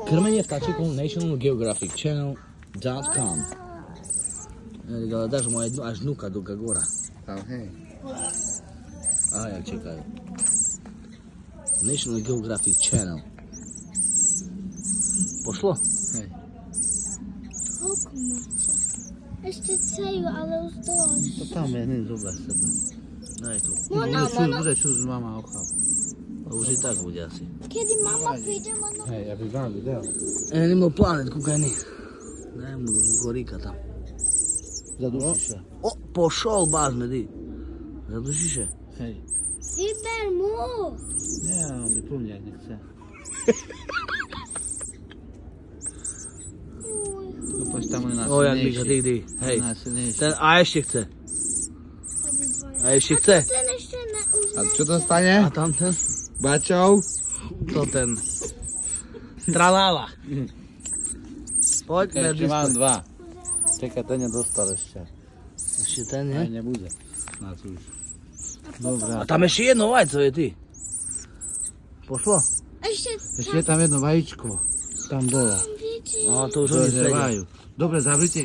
Krmenie vtáčikov National Geographic Channel.com. Ale dáš mu až vnuka do Gagora. Hej. A jak čekajú. National Geographic Channel. Pošlo? Hej. Koľko máte? Ešte cejú, ale už dosť. To tam je, hneď zober seba. Daj tu. Bude čus mama ochal. Už i tak bude asi. Kedy mama príde, mama... Hej, ja bych vám videl. Animal Planet, kúkaj ni. Daj mu goríka tam. Zadušiš sa. O, pošol bázme, di. Zadušiš sa? Hej. Vyber mu! Nie, on by po mne nechce. Poď tam je O, jak byka, di. Hej. Násilnejší. Ten, a ešte chce. A ešte chce. Ten ešte už A čo dostane? A tam ten? Bačov? To ten. Tralala. Poďme, Ešte mám dva. Čekaj, ten nedostal ešte. Ešte ten, Aj nie? nebude. Snad už. A Dobre. tam ešte jedno vajco je, ty. Pošlo? Ešte je tam jedno vajíčko. Tam dole. vidíš. No, to už oni sedia. Dobre, zavrite.